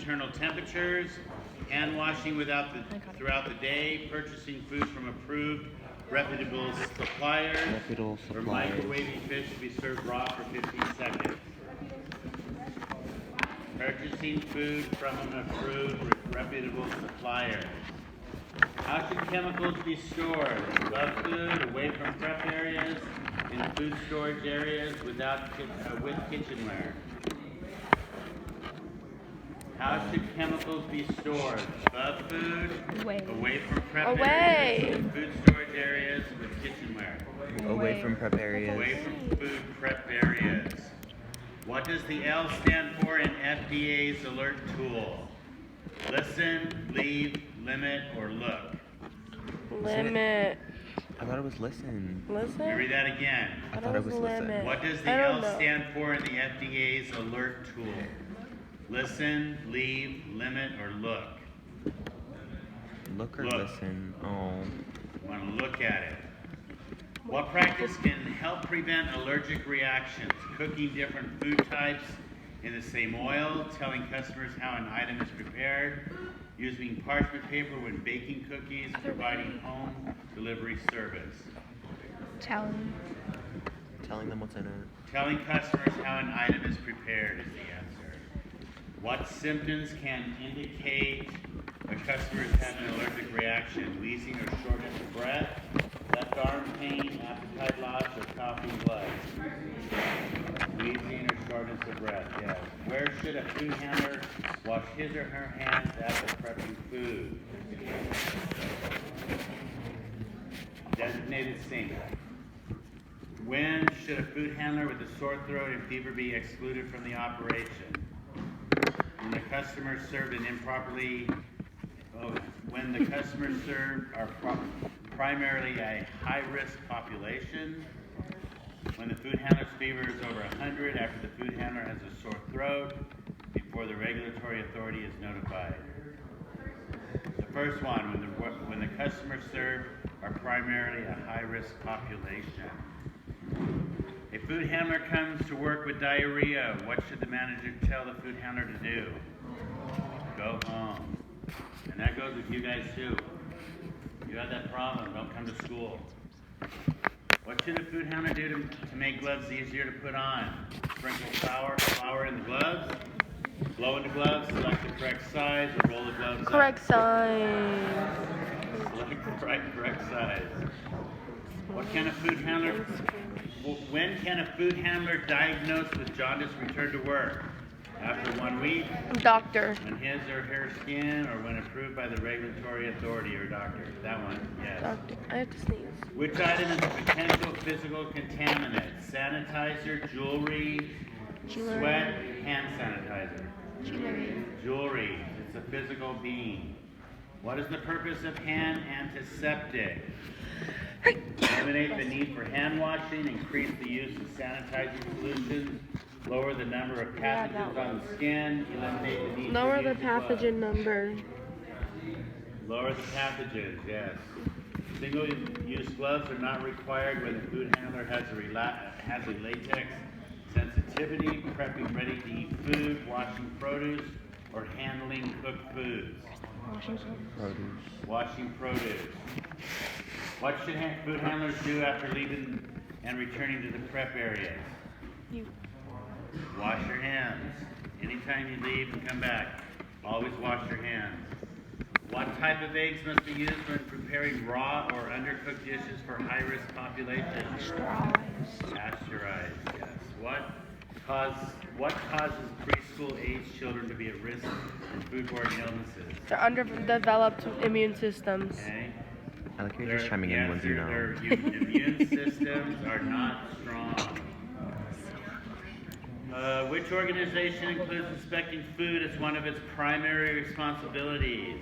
internal temperatures, hand washing throughout the day, purchasing food from approved reputable suppliers, or microwaving fish to be served raw for 15 seconds. Purchasing food from an approved reputable supplier. How should chemicals be stored? Above food, away from prep areas, in food storage areas with kitchenware. How should chemicals be stored? Above food, away from prep areas, in food storage areas with kitchenware. Away from prep areas. Away from food prep areas. What does the L stand for in FDA's alert tool? Listen, leave, limit, or look? Limit. I thought it was listen. Listen? Let me read that again. I thought it was listen. What does the L stand for in the FDA's alert tool? Listen, leave, limit, or look? Look or listen? Oh. You want to look at it. What practice can help prevent allergic reactions? Cooking different food types in the same oil, telling customers how an item is prepared, using parchment paper when baking cookies, providing home delivery service. Telling Telling them what's in it. Telling customers how an item is prepared is the answer. What symptoms can indicate a customer is having an allergic reaction? Wheezing or shortness of breath, left arm pain, appetite loss, or coughing blood? Wheezing or shortness of breath, yes. Where should a food handler wash his or her hands after prepping food? Designated sink. When should a food handler with a sore throat and fever be excluded from the operation? When the customers served an improperly, when the customers served are primarily a high-risk population, when the food handler's fever is over 100, after the food handler has a sore throat, before the regulatory authority is notified. The first one, when the customers served are primarily a high-risk population. A food handler comes to work with diarrhea. What should the manager tell the food handler to do? Go home. And that goes with you guys too. You have that problem, don't come to school. What should a food handler do to make gloves easier to put on? Sprinkle flour in the gloves, blow in the gloves, select the correct size, or roll the gloves Correct up. size. Select the correct size. When can a food handler diagnosed with jaundice return to work? After 1 week? Doctor. When his or her skin, or when approved by the regulatory authority or doctor? That one, yes. Doctor. I have to sneeze. Which item is a potential physical contaminant? Sanitizer, jewelry, sweat, hand sanitizer. Jewelry. It's a physical being. What is the purpose of hand antiseptic? Eliminate the need for hand washing, increase the use of sanitizing solutions, lower the number of pathogens on the skin, eliminate the need Lower for the pathogen number. Lower the pathogens, yes. Single-use gloves are not required when the food handler has a latex sensitivity, prepping ready-to-eat food, washing produce, or handling cooked foods. Washing produce. What should food handlers do after leaving and returning to the prep areas? Wash your hands. Anytime you leave and come back, always wash your hands. What type of eggs must be used when preparing raw or undercooked dishes for high-risk populations? Pasteurized, yes. What causes preschool-age children to be at risk from foodborne illnesses? Their underdeveloped immune systems. Okay. I like you're just chiming in once you know. Their immune systems are not strong. Which organization includes inspecting food as one of its primary responsibilities?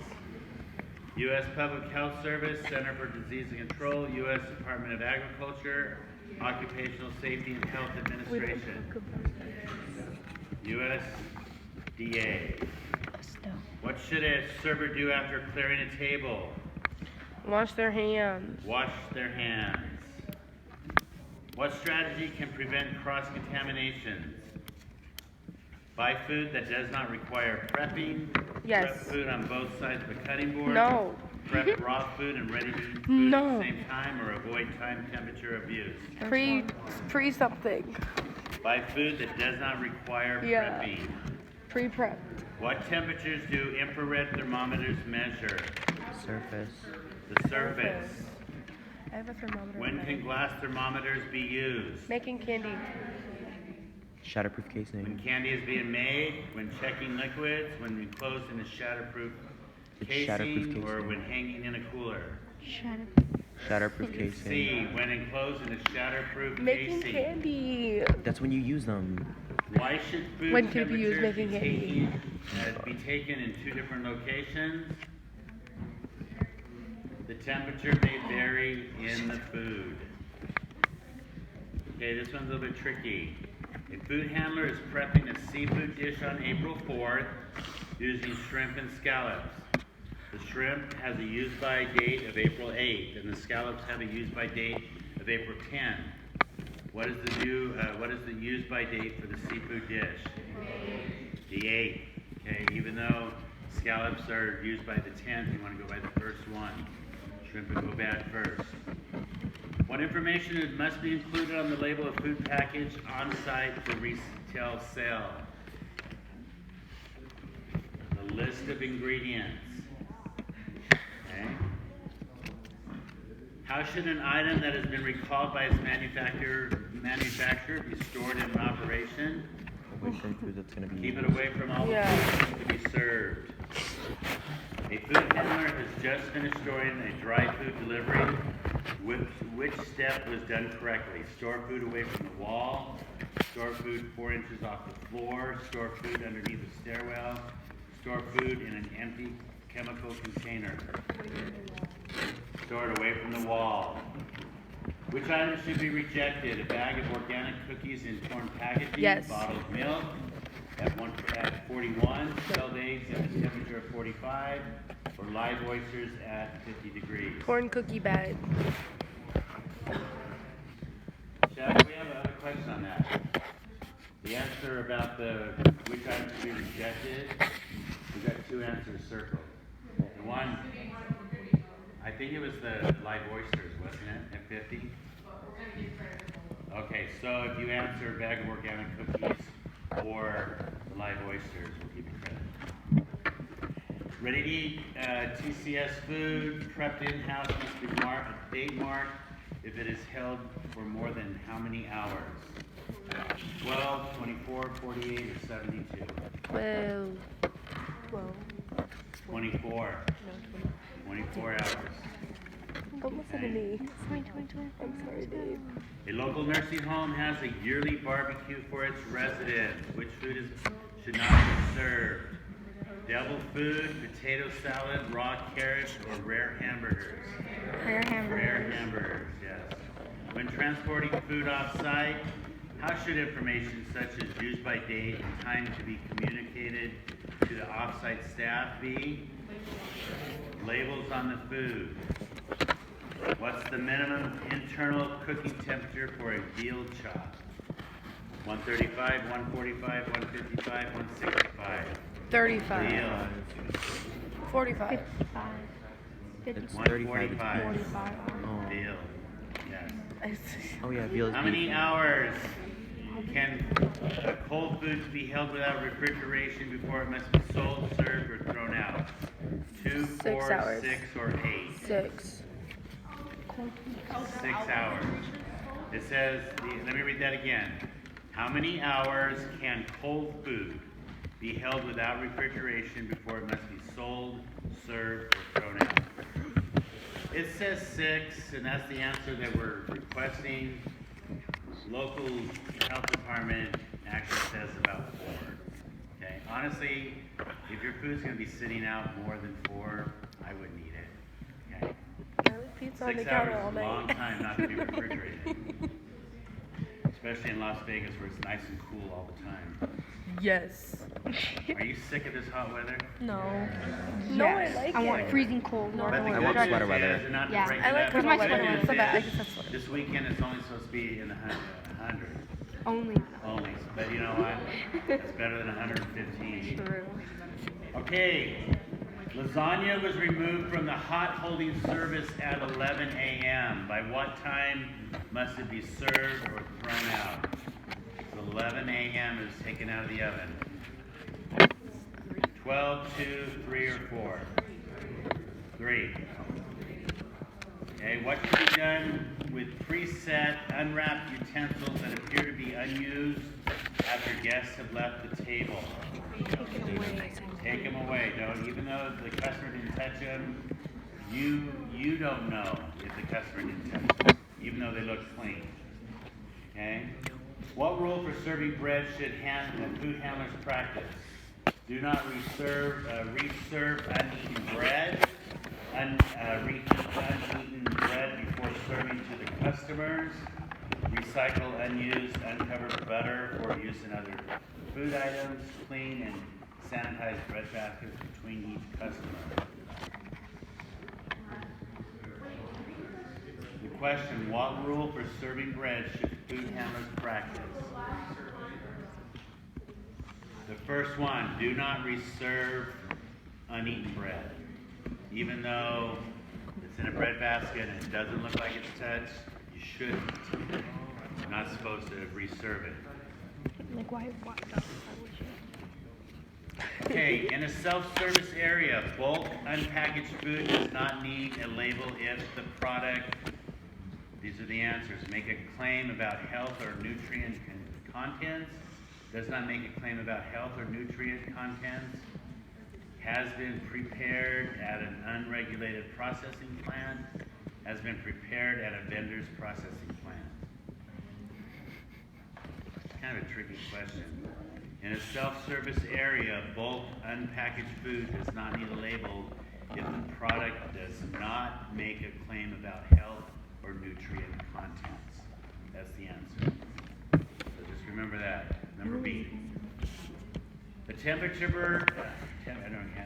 U.S. Public Health Service, Center for Disease and Control, U.S. Department of Agriculture, Occupational Safety and Health Administration, USDA. What should a server do after clearing a table? Wash their hands. Wash their hands. What strategy can prevent cross-contaminations? Buy food that does not require prepping. Yes. Prep food on both sides of a cutting board. No. Prep raw food and ready to eat food No. at the same time, or avoid time temperature abuse. Pre something. Buy food that does not require Yeah. prepping. Pre-prepped. What temperatures do infrared thermometers measure? Surface. The surface. I have a thermometer. When can glass thermometers be used? Making candy. Shatterproof When casing. candy is being made, when checking liquids, when enclosed in a shatterproof It's casing, shatterproof or casing. when hanging in a cooler. Shut Shatterproof casing. C, when enclosed in a shatterproof Making casing. candy. That's when you use them. Why should food When can it be used temperatures making candy? be taken in 2 different locations? The temperature may vary in the food. Okay, this one's a little bit tricky. A food handler is prepping a seafood dish on April 4th using shrimp and scallops. The shrimp has a use-by date of April 8th, and the scallops have a use-by date of April 10th. What is the use-by date for the seafood dish? The 8th. Okay, even though scallops are used by the 10th, you want to go by the first one. Shrimp would go back first. What information must be included on the label of food package on site for retail sale? The list of ingredients. Okay. How should an item that has been recalled by its manufacturer be stored in operation? Away from food that's gonna be Keep it used. away from all the Yeah. food to be served. A food handler has just finished storing a dry food delivery. Which step was done correctly? Store food away from the wall, store food 4 inches off the floor, store food underneath the stairwell, store food in an empty chemical container. Store it away from the wall. Which item should be rejected? A bag of organic cookies in torn packaging, Yes. bottled milk at 41, shelled eggs at a temperature of 45, or live oysters at 50 degrees. Corn cookie bag. Jeff, we have another question on that. The answer about which item should be rejected, we've got 2 answers circled. The one, I think it was the live oysters, wasn't it, at 50? Okay, so if you answer a bag of organic cookies or the live oysters, we'll give you credit. Ready to eat TCS food, prepped in-house, must be date marked if it is held for more than how many hours? 12, 24, 48, or 72? 12. 24. 24 hours. Don't listen to me. I'm sorry, Dave. A local nursing home has a yearly barbecue for its residents. Which food should not be served? Devil food, potato salad, raw carrots, or rare hamburgers? Rare hamburgers. Rare hamburgers, yes. When transporting food off-site, how should information such as use by date and time to be communicated to the off-site staff be? Labels on the food. What's the minimum internal cooking temperature for a veal chop? 135, 145, 155, 165. 35. Veal, 45. 55. It's 145. 45. Oh. Veal, yes. Oh yeah, veal is How beef. many hours can a cold food be held without refrigeration before it must be sold, served, or thrown out? 2, 6 4, hours. 6, or 8? 6. 6 hours. It says, let me read that again. How many hours can cold food be held without refrigeration before it must be sold, served, or thrown out? It says 6, and that's the answer that we're requesting. Local health department actually says about 4. Okay, honestly, if your food's going to be sitting out more than 4, I wouldn't eat it. Okay, I leave pizza on the 6 counter hours all is a long night. time not to be refrigerated, especially in Las Vegas where it's nice and cool all the time. Yes. Are you sick of this hot weather? No. Yes. No, I like I it. want freezing cold. No, I But don't the I want want good sweater news weather. is, not to Yeah. break I it like up, my the good weather. news So bad. I is guess that's what. this weekend it's only supposed to be in the 100. Only. Only, but you know what? That's better than 115. True. Okay, lasagna was removed from the hot holding service at 11 a.m. By what time must it be served or thrown out? So 11 a.m. is taken out of the oven. 12, 2, 3, or 4? 3. Okay, what should be done with preset unwrapped utensils that appear to be unused after guests have left the table? Take them away. Don't, even though the customer didn't touch them, you don't know if the customer didn't touch them, even though they look clean. Okay? What rule for serving bread should food handlers practice? Do not reserve uneaten bread. Reheat uneaten bread before serving to the customers. Recycle unused, uncovered butter for use in other food items. Clean and sanitize bread baskets between each customer. The question, what rule for serving bread should food handlers practice? The first one, do not reserve uneaten bread. Even though it's in a bread basket and it doesn't look like it's touched, you shouldn't. You're not supposed to reserve it. Like why would you? Okay, in a self-service area, bulk unpackaged food does not need a label if the product, these are the answers, make a claim about health or nutrient contents, does not make a claim about health or nutrient contents, has been prepared at an unregulated processing plant, has been prepared at a vendor's processing plant. It's kind of a tricky question. In a self-service area, bulk unpackaged food does not need a label if the product does not make a claim about health or nutrient contents. That's the answer. So just remember that. Number B. The temperature, I can't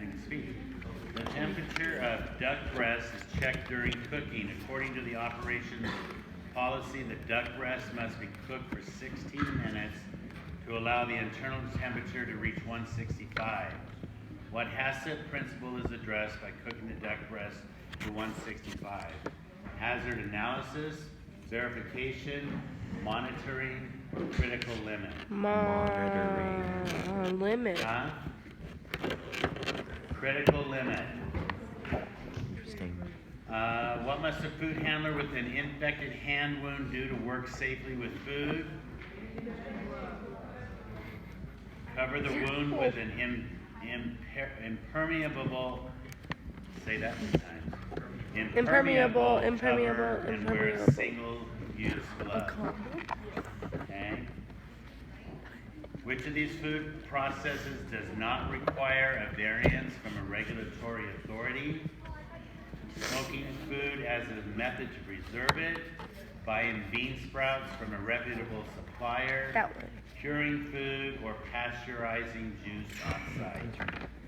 even speak. The temperature of duck breast is checked during cooking. According to the operations policy, the duck breast must be cooked for 16 minutes to allow the internal temperature to reach 165. What HACCP principle is addressed by cooking the duck breast to 165? Hazard analysis, verification, monitoring, critical limit. Limit. Huh? Critical limit. Interesting. What must a food handler with an infected hand wound do to work safely with food? Cover the wound with an impermeable, say that 3 times. Impermeable, cover and wear a impermeable. single-use glove. Okay. Which of these food processes does not require a variance from a regulatory authority? Smoking food as a method to preserve it, buying bean sprouts from a reputable supplier, That one. curing food, or pasteurizing juice on site.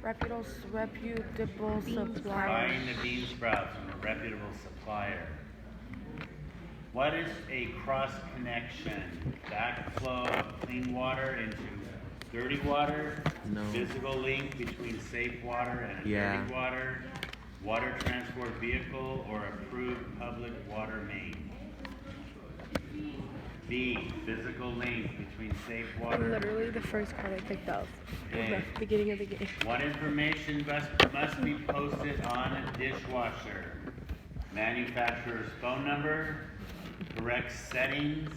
Reputable supplier. Buying the bean sprouts from a reputable supplier. What is a cross connection? Backflow of clean water into dirty water? No. Physical link between safe water and Yeah. dirty water? Water transport vehicle or approved public water main? B. Physical link between safe water. Literally the first card I picked up in Okay. the beginning of the game. What information must be posted on a dishwasher? Manufacturer's phone number, correct settings,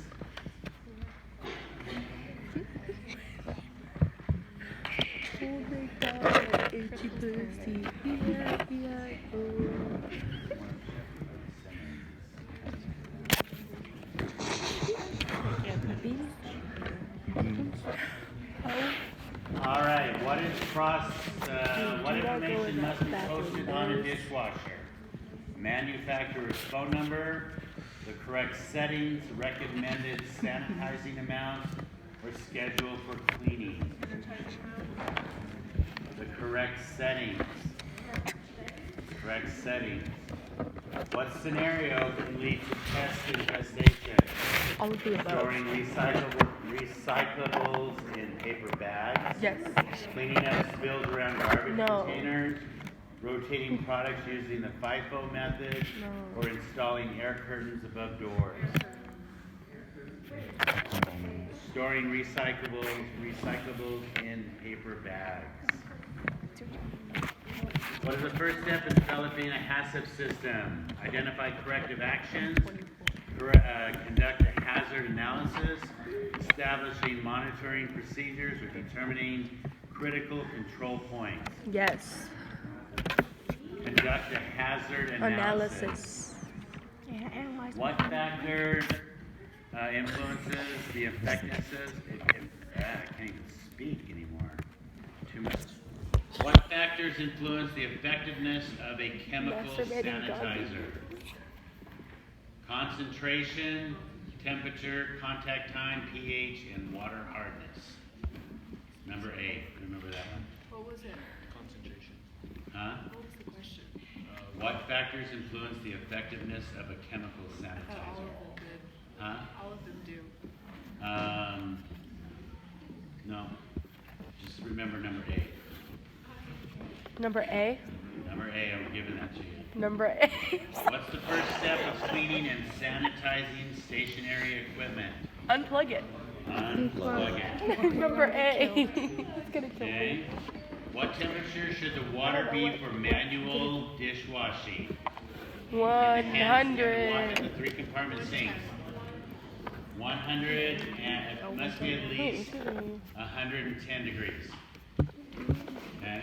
Oh my god, itchy pussy. All right, what not go information in must that be bathroom, posted on a please. dishwasher? Manufacturer's phone number, the correct settings, recommended sanitizing amount, or schedule for cleaning. The correct settings. Correct settings. What scenario can lead to pest infestation? All of the above. Storing recyclable recyclables in paper bags. Yes. Cleaning up spills around garbage No. containers. Rotating products using the FIFO method. No. Or installing air curtains above doors. Storing recyclables in paper bags. What is the first step in developing a HACCP system? Identify corrective actions, conduct a hazard analysis, establishing monitoring procedures, or determining critical control points. Yes. Conduct a hazard analysis. Yeah, analyze. What factor influences the effectiveness? I can't even speak anymore. Too much. What factors influence the effectiveness of a chemical Masturbating sanitizer? Concentration, temperature, contact time, pH, and water hardness. Number 8. Remember that one? What was it? Concentration. Huh? What was the question? What factors influence the effectiveness of a chemical All sanitizer? of them did. Huh? All of them do. No. Just remember number 8. Number A. Number A, I'm giving that to you. Number A. What's the first step of cleaning and sanitizing stationary equipment? Unplug it. Unplug it. Number A. It's gonna kill Okay. me. What temperature should the water be for manual dishwashing? 100. In the 3-compartment sinks. 100, and it must be at least 110 degrees. Okay?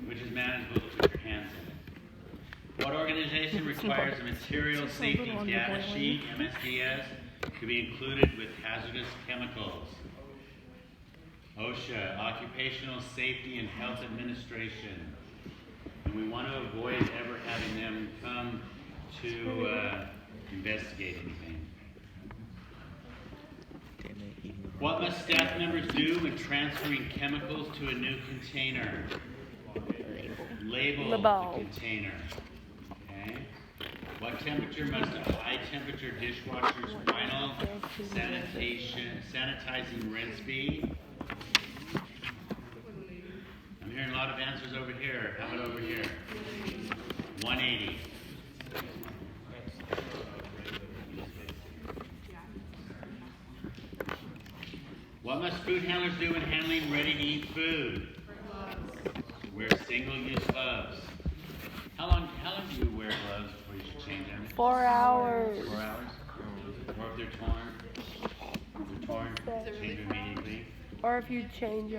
Which is manageable to put your hands in. What organization requires a material safety data sheet, MSDS, to be included with hazardous chemicals? OSHA, Occupational Safety and Health Administration. And we want to avoid ever having them come to investigate anything. What must staff members do when transferring chemicals to a new container? Label the container. Okay. What temperature must a high temperature dishwasher's final sanitizing rinse be? I'm hearing a lot of answers over here. How about over here? 180. What must food handlers do when handling ready-to-eat food? Wear single-use gloves. How long do you wear gloves before you should change them? 4 hours. 4 hours? Or if they're torn, change them immediately. Or if you change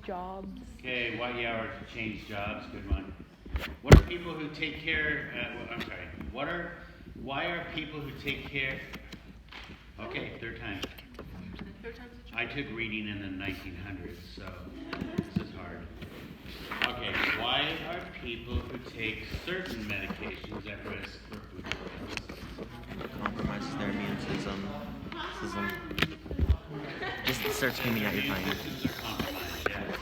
jobs. Okay, why hours to change jobs? Good one. What are people who take care? I'm sorry. Why are people who take care? Okay, third time. I took reading in the 1900s, so this is hard. Okay, why are people who take certain medications at risk for food poisoning? Compromises their immune system. Just start screaming out your fine. Systems are compromised, yes.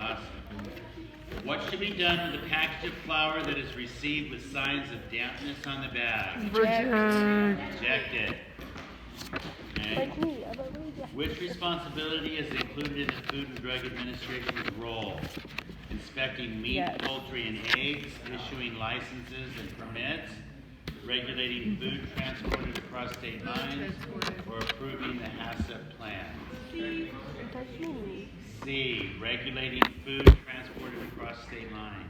Awesome. What should be done with a package of flour that is received with signs of dampness on the bag? Reject it. Okay. Like me, I don't really get Which responsibility is included in the Food and Drug Administration's role? Inspecting meat, Yes. poultry, and eggs, issuing licenses and permits, regulating food transported across state lines, or approving the HACCP plan? touch me. C, regulating food transported across state lines.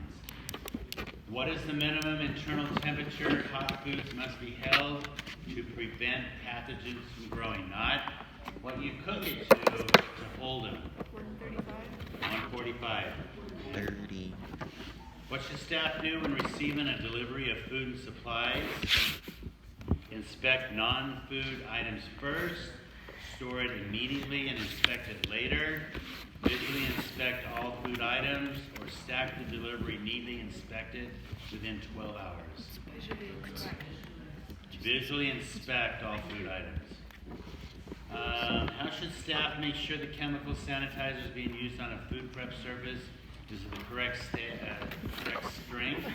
What is the minimum internal temperature hot foods must be held to prevent pathogens from growing? Not what you cook it to hold them. 145. 30. What should staff do when receiving a delivery of food and supplies? Inspect non-food items first, store it immediately and inspect it later. Visually inspect all food items, or stack the delivery neatly inspected within 12 hours. Visually inspect all food items. How should staff make sure the chemical sanitizers being used on a food prep surface is of the correct strength?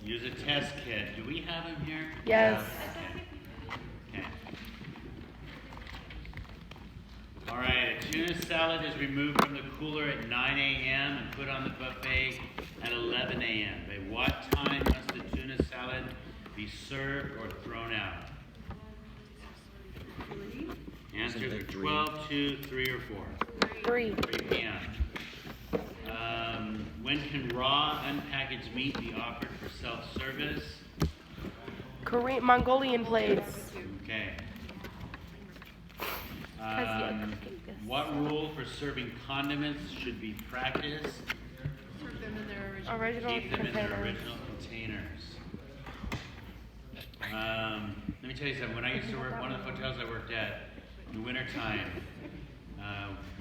Use a test kit. Do we have them here? Yes. Okay. tuna salad is removed from the cooler at 9 a.m. and put on the buffet at 11 a.m. By what time must the tuna salad be served or thrown out? Answers are 12, 2, 3, or 4. 3. 3 p.m. When can raw, unpackaged meat be offered for self-service? Korean, Mongolian plates. Okay. Has What rule for serving condiments should be practiced? Serve them in their original. Original Keep them in their containers. original containers. Let me tell you something. When I used to work, one of the hotels I worked at, in the wintertime,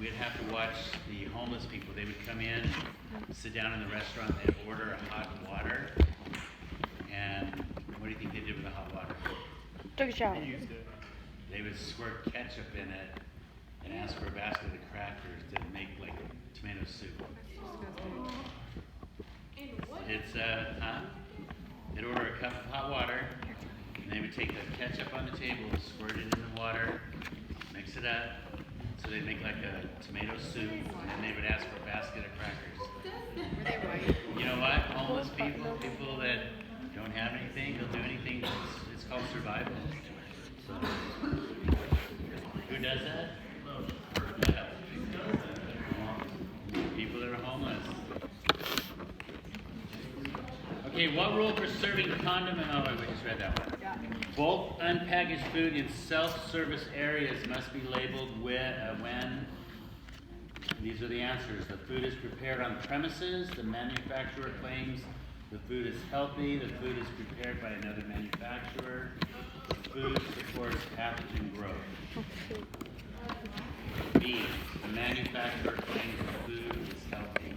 we'd have to watch the homeless people. They would come in, sit down in the restaurant, they'd order a hot water. And what do you think they did with the hot water? Took a shower. They would squirt ketchup in it and ask for a basket of crackers to make like tomato soup. It's they'd order a cup of hot water, and they would take the ketchup on the table, squirt it in the water, mix it up, so they'd make like a tomato soup, and then they would ask for a basket of crackers. Were they white? You know what? Homeless people, people that don't have anything, they'll do anything. It's called survival. So, who does that? Yeah. People that are homeless. Okay, what rule for serving condiment? Oh, wait, we just read that one. Bulk unpackaged food in self-service areas must be labeled when. These are the answers. The food is prepared on premises. The manufacturer claims the food is healthy. The food is prepared by another manufacturer. The food supports pathogen growth. B. The manufacturer claims the food is healthy.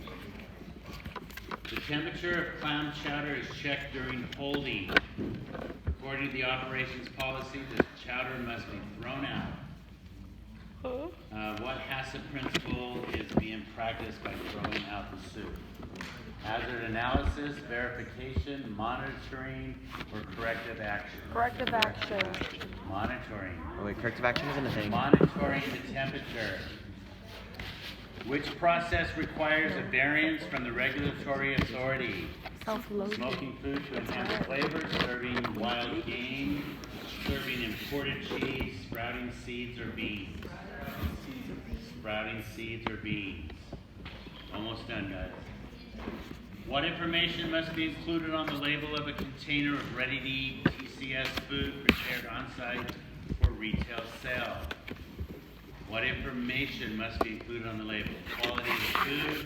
The temperature of clam chowder is checked during holding. According to the operations policy, the chowder must be thrown out. What HACCP principle is being practiced by throwing out the soup? Hazard analysis, verification, monitoring, or corrective action? Corrective action. Monitoring. Oh wait, corrective action isn't a thing. Monitoring the temperature. Which process requires a variance from the regulatory authority? Self-loading. Smoking food to enhance flavor, serving wild game, serving imported cheese, sprouting seeds or beans. Sprouting seeds or beans. Almost done, guys. What information must be included on the label of a container of ready-to-eat TCS food prepared on-site for retail sale? What information must be included on the label? Quality of the food,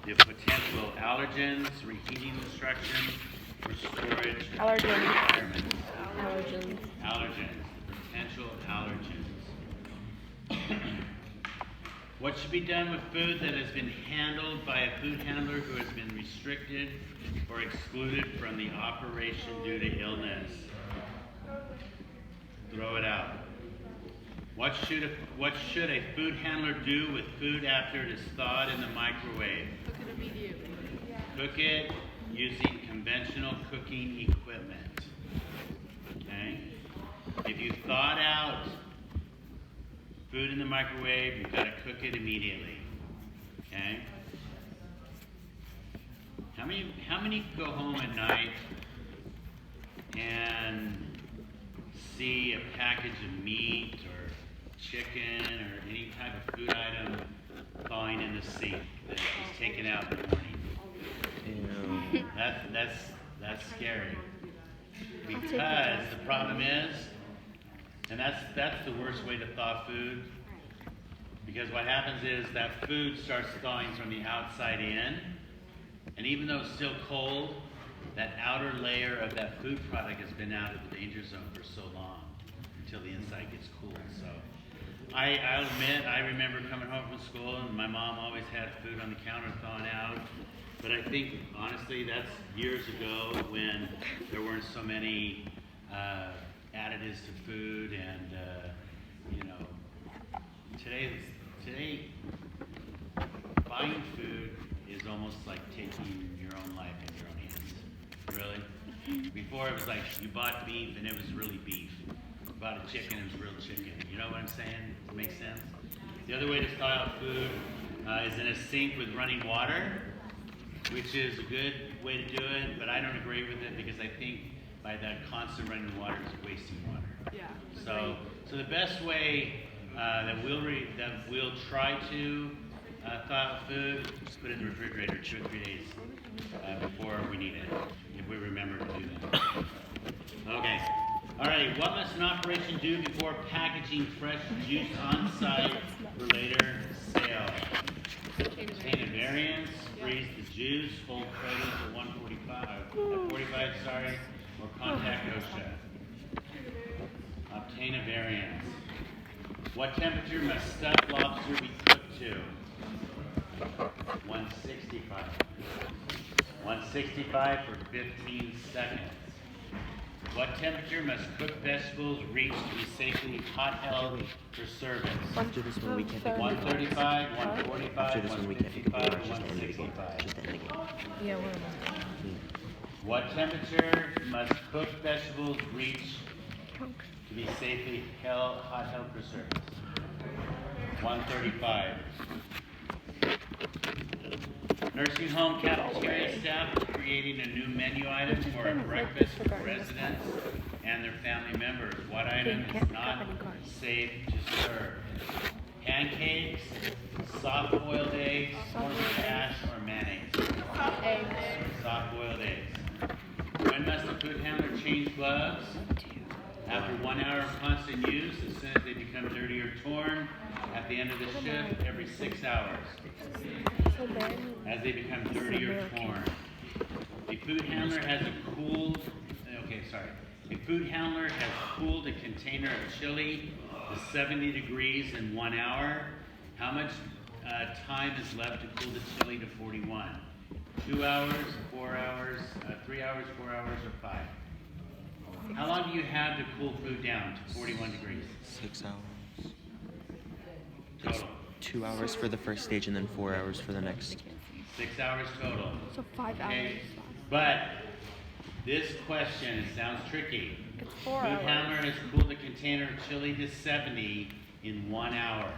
the potential allergens, reheating instructions, or storage Allergens. requirements. Allergens. Allergens, potential allergens. What should be done with food that has been handled by a food handler who has been restricted or excluded from the operation due to illness? Throw it out. What should a food handler do with food after it is thawed in the microwave? Cook it immediately. Cook it using conventional cooking equipment. Okay? If you thawed out food in the microwave, you've got to cook it immediately. Okay? How many go home at night and see a package of meat or chicken or any type of food item thawing in the sink that was taken out in the morning? Ew. That's scary. Because the problem is, and that's the worst way to thaw food, because what happens is that food starts thawing from the outside in, and even though it's still cold, that outer layer of that food product has been out of the danger zone for so long until the inside gets cool. So I'll admit, I remember coming home from school and my mom always had food on the counter thawing out. But I think, honestly, that's years ago when there weren't so many additives to food, and today buying food is almost like taking your own life in your own hands. Really. Before it was like you bought beef and it was really beef. You bought a chicken, it was real chicken. You know what I'm saying? Does it make sense? The other way to thaw out food is in a sink with running water, which is a good way to do it, but I don't agree with it because I think by that constant running water is wasting water. Yeah. So the best way that we'll try to thaw out food, just put it in the refrigerator 2 or 3 days before we need it, if we remember to do that. Okay. All right. What must an operation do before packaging fresh juice on site for later sale? Obtain a variance, freeze the juice, hold produce at 45, or contact OSHA. Obtain a variance. What temperature must stuffed lobster be cooked to? 165. 165 for 15 seconds. What temperature must cooked vegetables reach to be safely hot held for service? After this one, we can't pick 135, 145, After this one, we can't pick 155, just end the game. 165. Just end the game. Yeah, where am I? What temperature must cooked vegetables reach to be safely hot held for service? 135. Nursing home cafeteria staff is creating a new menu item for a breakfast for residents and their family members. What item is not safe to serve? Pancakes, soft-boiled eggs, corned hash, or mayonnaise? Soft-boiled eggs. When must the food handler change gloves? After 1 hour of constant use, as soon as they become dirty or torn, at the end of the shift, every 6 hours, as they become dirty or torn. A food handler has cooled a container of chili to 70 degrees in 1 hour. How much time is left to cool the chili to 41? 2 hours, 4 hours, 3 hours, 4 hours, or 5? How long do you have to cool food down to 41 degrees? 6 hours. Total. 2 hours for the first stage and then 4 hours for the next. 6 hours total. So 5 Okay. hours. But this question, it sounds tricky. It's 4 Food hours. handler has cooled a container of chili to 70 in 1 hour.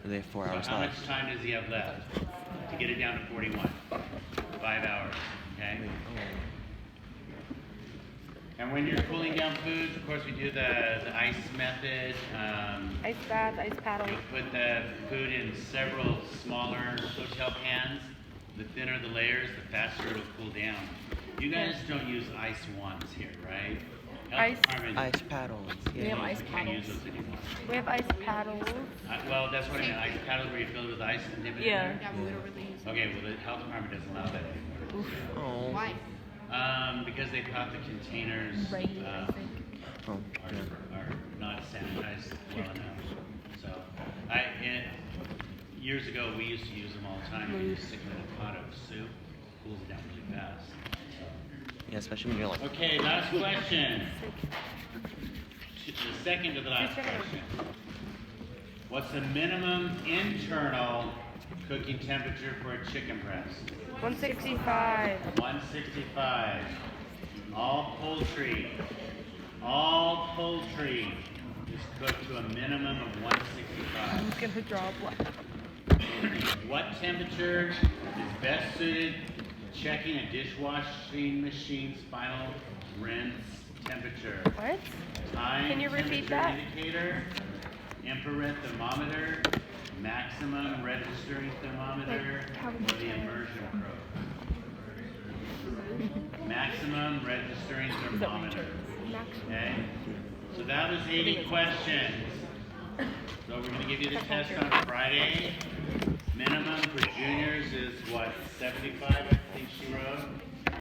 They have 4 So hours how left. much time does he have left to get it down to 41? 5 hours. Okay. And when you're cooling down foods, of course, we do the ice method. Ice bath, ice paddle. We put the food in several smaller hotel pans. The thinner the layers, the faster it'll cool down. You guys don't use ice wands here, right? Ice- Ice paddles. We have Yeah. ice Can't use paddles. those anymore. We have ice paddles. Well, that's what I meant. Ice paddles where you fill it with ice and dip it Yeah. in Yeah, but we don't really use there. Okay, well, the health department doesn't allow that anymore. Oh. Why? Because they thought the containers Right, I think. Oh, yeah. are not sanitized well enough. So, years ago, we used to use them all the time. We used to stick them in a pot of soup, cools it down really fast. Yeah, especially when you're like, Okay, last question. The second to the last question. What's the minimum internal cooking temperature for a chicken breast? 165. 165. All poultry is cooked to a minimum of 165. I'm gonna draw blood. What temperature is best suited to checking a dishwashing machine's final rinse temperature? What? Time Can you repeat temperature that? indicator, infrared thermometer, maximum registering thermometer, how or the immersion probe? Maximum registering thermometer. Okay? So that was 80 questions. So we're going to give you the test on Friday. Minimum for juniors is what, 75?